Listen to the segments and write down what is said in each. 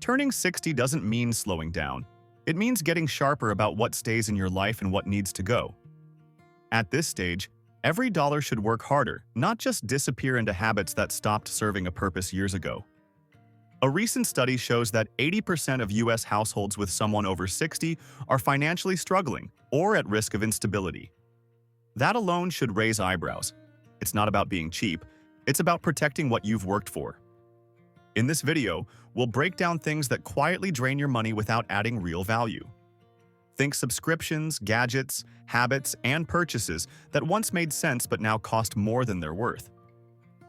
Turning 60 doesn't mean slowing down. It means getting sharper about what stays in your life and what needs to go. At this stage, every dollar should work harder, not just disappear into habits that stopped serving a purpose years ago. A recent study shows that 80% of U.S. households with someone over 60 are financially struggling or at risk of instability. That alone should raise eyebrows. It's not about being cheap, it's about protecting what you've worked for. In this video, we'll break down things that quietly drain your money without adding real value. Think subscriptions, gadgets, habits, and purchases that once made sense but now cost more than they're worth.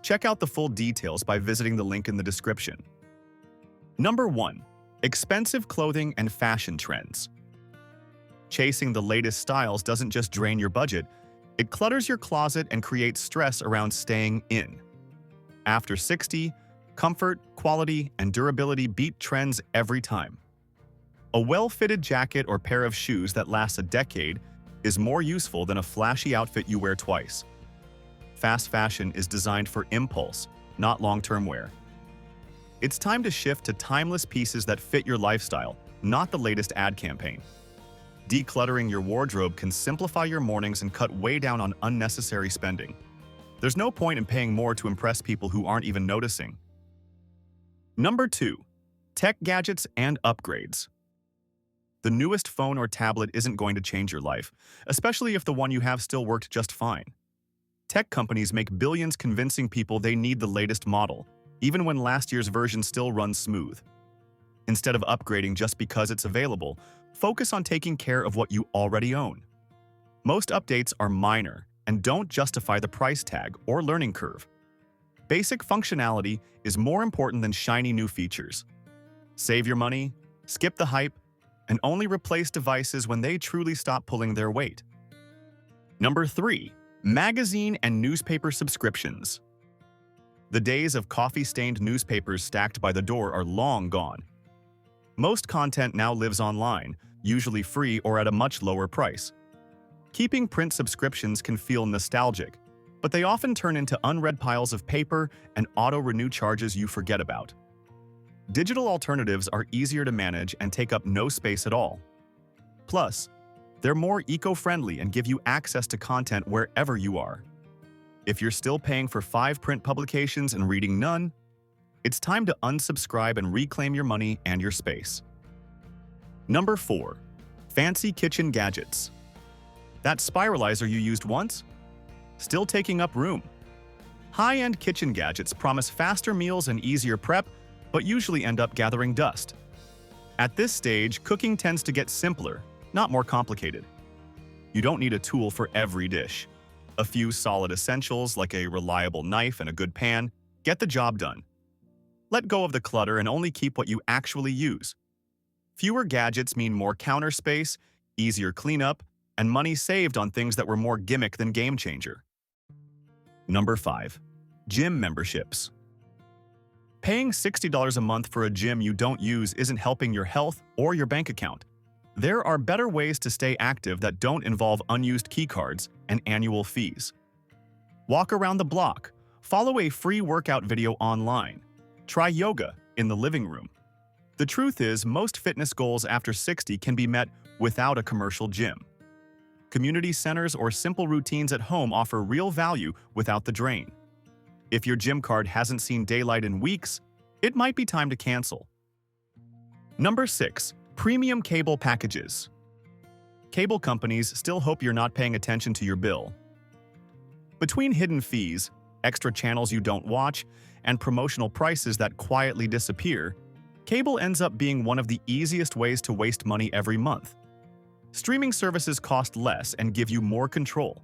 Check out the full details by visiting the link in the description. Number 1. Expensive clothing and fashion trends. Chasing the latest styles doesn't just drain your budget, it clutters your closet and creates stress around staying in. After 60, comfort, quality, and durability beat trends every time. A well-fitted jacket or pair of shoes that lasts a decade is more useful than a flashy outfit you wear twice. Fast fashion is designed for impulse, not long-term wear. It's time to shift to timeless pieces that fit your lifestyle, not the latest ad campaign. Decluttering your wardrobe can simplify your mornings and cut way down on unnecessary spending. There's no point in paying more to impress people who aren't even noticing. Number 2. Tech gadgets and upgrades. The newest phone or tablet isn't going to change your life, especially if the one you have still worked just fine. Tech companies make billions convincing people they need the latest model, even when last year's version still runs smooth. Instead of upgrading just because it's available, focus on taking care of what you already own. Most updates are minor and don't justify the price tag or learning curve. Basic functionality is more important than shiny new features. Save your money, skip the hype, and only replace devices when they truly stop pulling their weight. Number 3. Magazine and newspaper subscriptions. The days of coffee-stained newspapers stacked by the door are long gone. Most content now lives online, usually free or at a much lower price. Keeping print subscriptions can feel nostalgic, but they often turn into unread piles of paper and auto-renew charges you forget about. Digital alternatives are easier to manage and take up no space at all. Plus, they're more eco-friendly and give you access to content wherever you are. If you're still paying for 5 print publications and reading none, it's time to unsubscribe and reclaim your money and your space. Number 4. Fancy kitchen gadgets. That spiralizer you used once? Still taking up room. High-end kitchen gadgets promise faster meals and easier prep, but usually end up gathering dust. At this stage, cooking tends to get simpler, not more complicated. You don't need a tool for every dish. A few solid essentials like a reliable knife and a good pan get the job done. Let go of the clutter and only keep what you actually use. Fewer gadgets mean more counter space, easier cleanup, and money saved on things that were more gimmick than game changer. Number 5. Gym memberships. Paying $60 a month for a gym you don't use isn't helping your health or your bank account. There are better ways to stay active that don't involve unused keycards and annual fees. Walk around the block, follow a free workout video online, try yoga in the living room. The truth is, most fitness goals after 60 can be met without a commercial gym. Community centers or simple routines at home offer real value without the drain. If your gym card hasn't seen daylight in weeks, it might be time to cancel. Number 6. Premium cable packages. Cable companies still hope you're not paying attention to your bill. Between hidden fees, extra channels you don't watch, and promotional prices that quietly disappear, cable ends up being one of the easiest ways to waste money every month. Streaming services cost less and give you more control.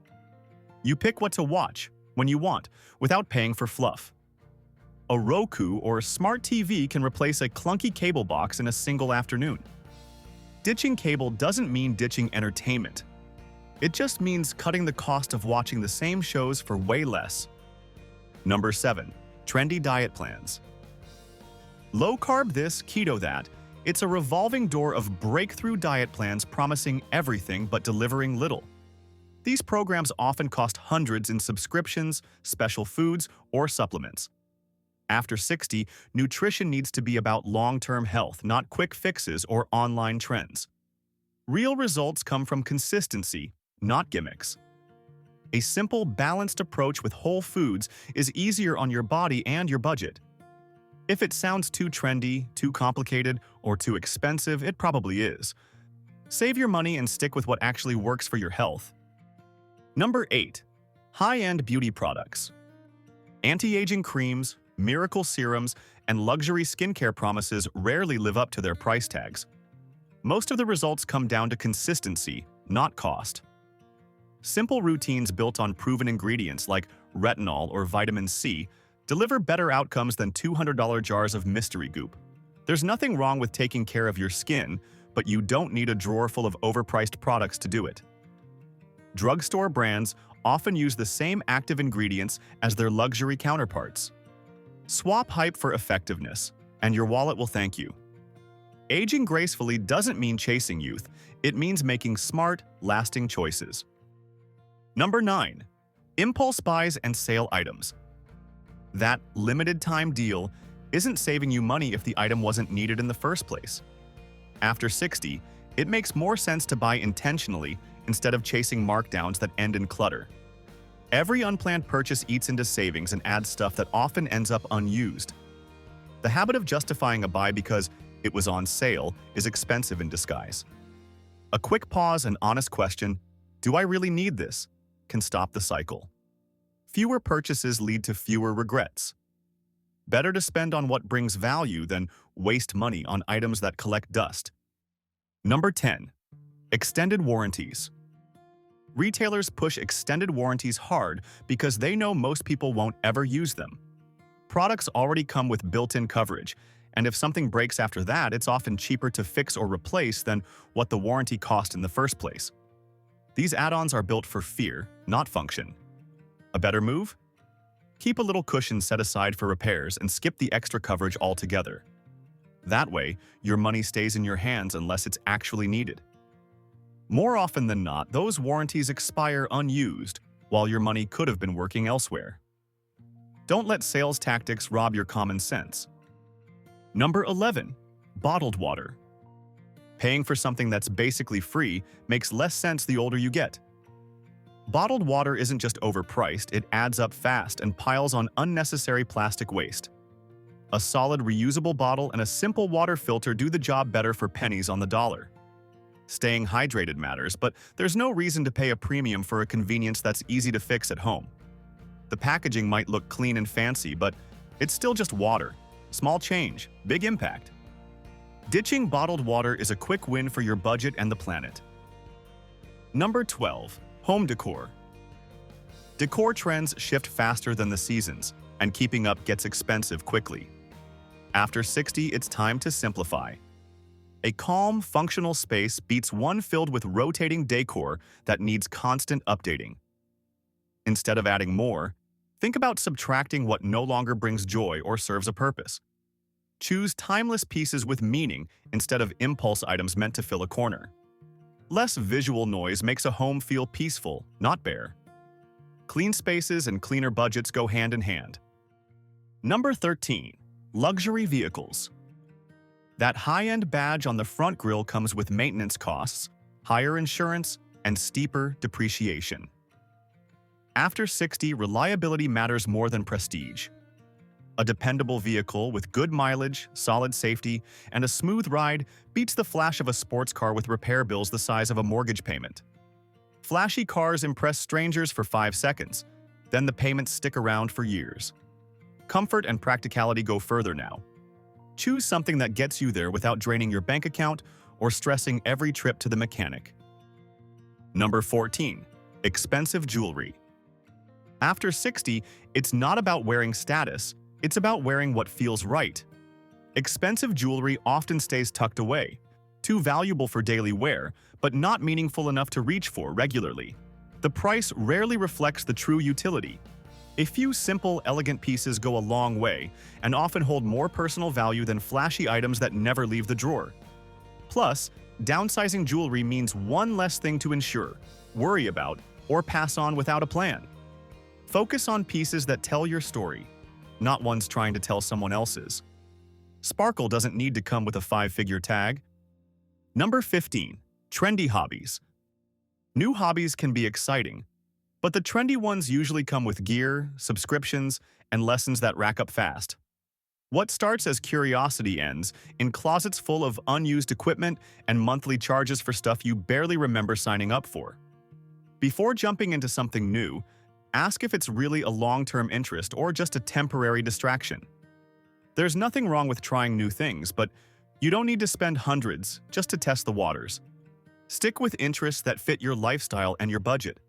You pick what to watch, when you want, without paying for fluff. A Roku or smart TV can replace a clunky cable box in a single afternoon. Ditching cable doesn't mean ditching entertainment. It just means cutting the cost of watching the same shows for way less. Number 7. Trendy diet plans. Low carb this, keto that. It's a revolving door of breakthrough diet plans promising everything but delivering little. These programs often cost hundreds in subscriptions, special foods, or supplements. After 60, nutrition needs to be about long-term health, not quick fixes or online trends. Real results come from consistency, not gimmicks. A simple, balanced approach with whole foods is easier on your body and your budget. If it sounds too trendy, too complicated, or too expensive, it probably is. Save your money and stick with what actually works for your health. Number 8. High-end beauty products. Anti-aging creams, miracle serums, and luxury skincare promises rarely live up to their price tags. Most of the results come down to consistency, not cost. Simple routines built on proven ingredients like retinol or vitamin C deliver better outcomes than $200 jars of mystery goop. There's nothing wrong with taking care of your skin, but you don't need a drawer full of overpriced products to do it. Drugstore brands often use the same active ingredients as their luxury counterparts. Swap hype for effectiveness, and your wallet will thank you. Aging gracefully doesn't mean chasing youth, it means making smart, lasting choices. Number 9. Impulse buys and sale items. That limited-time deal isn't saving you money if the item wasn't needed in the first place. After 60, it makes more sense to buy intentionally instead of chasing markdowns that end in clutter. Every unplanned purchase eats into savings and adds stuff that often ends up unused. The habit of justifying a buy because it was on sale is expensive in disguise. A quick pause and honest question, do I really need this, can stop the cycle. Fewer purchases lead to fewer regrets. Better to spend on what brings value than waste money on items that collect dust. Number 10. Extended warranties. Retailers push extended warranties hard because they know most people won't ever use them. Products already come with built-in coverage, and if something breaks after that, it's often cheaper to fix or replace than what the warranty cost in the first place. These add-ons are built for fear, not function. A better move? Keep a little cushion set aside for repairs and skip the extra coverage altogether. That way, your money stays in your hands unless it's actually needed. More often than not, those warranties expire unused, while your money could have been working elsewhere. Don't let sales tactics rob your common sense. Number 11. Bottled water. Paying for something that's basically free makes less sense the older you get. Bottled water isn't just overpriced, it adds up fast and piles on unnecessary plastic waste. A solid reusable bottle and a simple water filter do the job better for pennies on the dollar. Staying hydrated matters, but there's no reason to pay a premium for a convenience that's easy to fix at home. The packaging might look clean and fancy, but it's still just water. Small change, big impact. Ditching bottled water is a quick win for your budget and the planet. Number 12. Home decor. Decor trends shift faster than the seasons, and keeping up gets expensive quickly. After 60, it's time to simplify. A calm, functional space beats one filled with rotating decor that needs constant updating. Instead of adding more, think about subtracting what no longer brings joy or serves a purpose. Choose timeless pieces with meaning instead of impulse items meant to fill a corner. Less visual noise makes a home feel peaceful, not bare. Clean spaces and cleaner budgets go hand in hand. Number 13. Luxury vehicles. That high-end badge on the front grille comes with maintenance costs, higher insurance, and steeper depreciation. After 60, reliability matters more than prestige. A dependable vehicle with good mileage, solid safety, and a smooth ride beats the flash of a sports car with repair bills the size of a mortgage payment. Flashy cars impress strangers for 5 seconds, then the payments stick around for years. Comfort and practicality go further now. Choose something that gets you there without draining your bank account or stressing every trip to the mechanic. Number 14. Expensive jewelry. After 60, it's not about wearing status, it's about wearing what feels right. Expensive jewelry often stays tucked away, too valuable for daily wear, but not meaningful enough to reach for regularly. The price rarely reflects the true utility. A few simple, elegant pieces go a long way and often hold more personal value than flashy items that never leave the drawer. Plus, downsizing jewelry means one less thing to insure, worry about, or pass on without a plan. Focus on pieces that tell your story. not ones trying to tell someone else's. Sparkle doesn't need to come with a five-figure tag. Number 15. Trendy hobbies. New hobbies can be exciting, but the trendy ones usually come with gear, subscriptions, and lessons that rack up fast. What starts as curiosity ends in closets full of unused equipment and monthly charges for stuff you barely remember signing up for. Before jumping into something new, ask if it's really a long-term interest or just a temporary distraction. There's nothing wrong with trying new things, but you don't need to spend hundreds just to test the waters. Stick with interests that fit your lifestyle and your budget.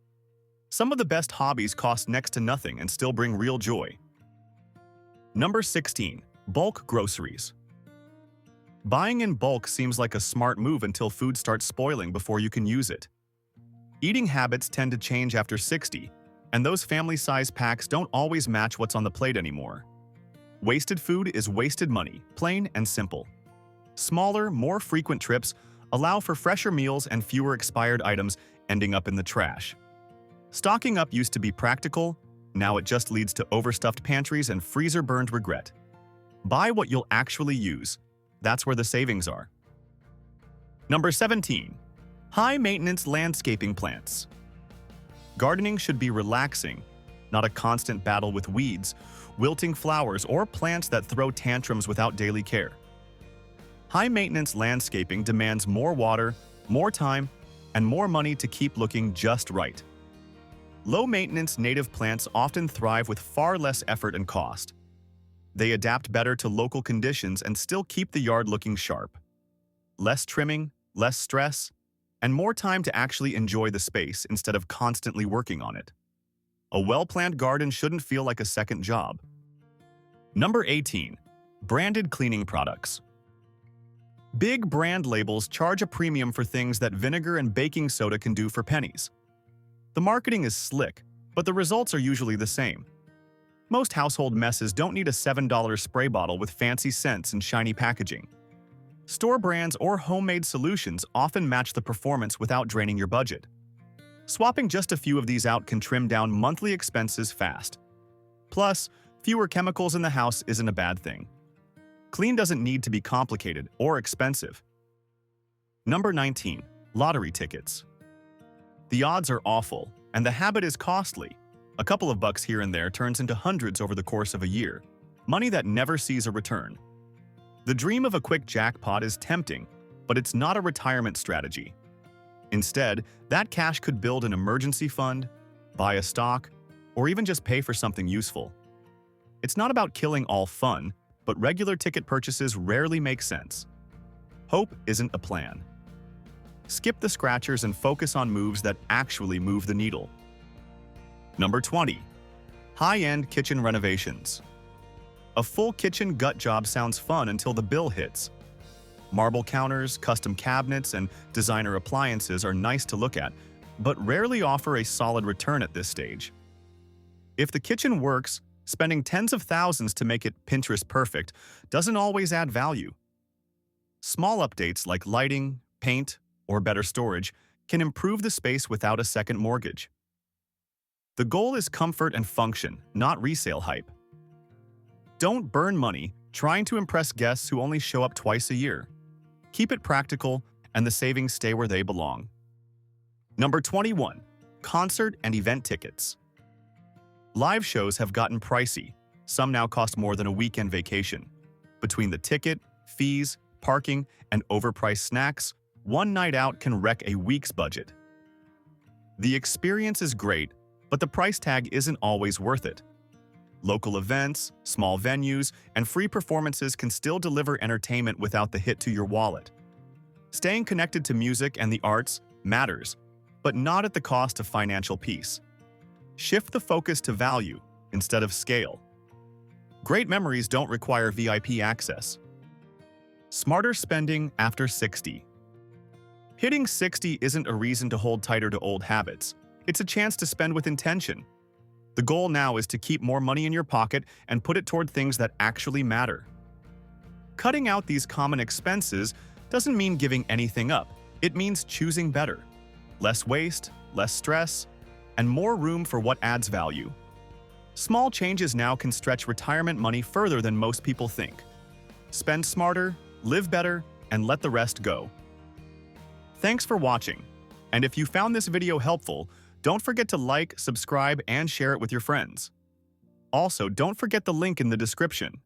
Some of the best hobbies cost next to nothing and still bring real joy. Number 16. Bulk groceries. Buying in bulk seems like a smart move until food starts spoiling before you can use it. Eating habits tend to change after 60, and those family-size packs don't always match what's on the plate anymore. Wasted food is wasted money, plain and simple. Smaller, more frequent trips allow for fresher meals and fewer expired items ending up in the trash. Stocking up used to be practical, now it just leads to overstuffed pantries and freezer-burned regret. Buy what you'll actually use. That's where the savings are. Number 17. High-maintenance landscaping plants. Gardening should be relaxing, not a constant battle with weeds, wilting flowers, or plants that throw tantrums without daily care. High-maintenance landscaping demands more water, more time, and more money to keep looking just right. Low-maintenance native plants often thrive with far less effort and cost. They adapt better to local conditions and still keep the yard looking sharp. Less trimming, less stress, and more time to actually enjoy the space instead of constantly working on it. A well-planned garden shouldn't feel like a second job. Number 18. Branded cleaning products. Big brand labels charge a premium for things that vinegar and baking soda can do for pennies. The marketing is slick, but the results are usually the same. Most household messes don't need a $7 spray bottle with fancy scents and shiny packaging. Store brands or homemade solutions often match the performance without draining your budget. Swapping just a few of these out can trim down monthly expenses fast. Plus, fewer chemicals in the house isn't a bad thing. Clean doesn't need to be complicated or expensive. Number 19. Lottery tickets. The odds are awful, and the habit is costly. A couple of bucks here and there turns into hundreds over the course of a year, money that never sees a return. The dream of a quick jackpot is tempting, but it's not a retirement strategy. Instead, that cash could build an emergency fund, buy a stock, or even just pay for something useful. It's not about killing all fun, but regular ticket purchases rarely make sense. Hope isn't a plan. Skip the scratchers and focus on moves that actually move the needle. Number 20. High-end kitchen renovations. A full kitchen gut job sounds fun until the bill hits. Marble counters, custom cabinets, and designer appliances are nice to look at, but rarely offer a solid return at this stage. If the kitchen works, spending tens of thousands to make it Pinterest perfect doesn't always add value. Small updates like lighting, paint, or better storage can improve the space without a second mortgage. The goal is comfort and function, not resale hype. Don't burn money trying to impress guests who only show up twice a year. Keep it practical, and the savings stay where they belong. Number 21. Concert and event tickets. Live shows have gotten pricey. Some now cost more than a weekend vacation. Between the ticket, fees, parking, and overpriced snacks, one night out can wreck a week's budget. The experience is great, but the price tag isn't always worth it. Local events, small venues, and free performances can still deliver entertainment without the hit to your wallet. Staying connected to music and the arts matters, but not at the cost of financial peace. Shift the focus to value instead of scale. Great memories don't require VIP access. Smarter spending after 60. Hitting 60 isn't a reason to hold tighter to old habits. It's a chance to spend with intention. The goal now is to keep more money in your pocket and put it toward things that actually matter. Cutting out these common expenses doesn't mean giving anything up. It means choosing better. Less waste, less stress, and more room for what adds value. Small changes now can stretch retirement money further than most people think. Spend smarter, live better, and let the rest go. Thanks for watching. And if you found this video helpful, don't forget to like, subscribe, and share it with your friends. Also, don't forget the link in the description.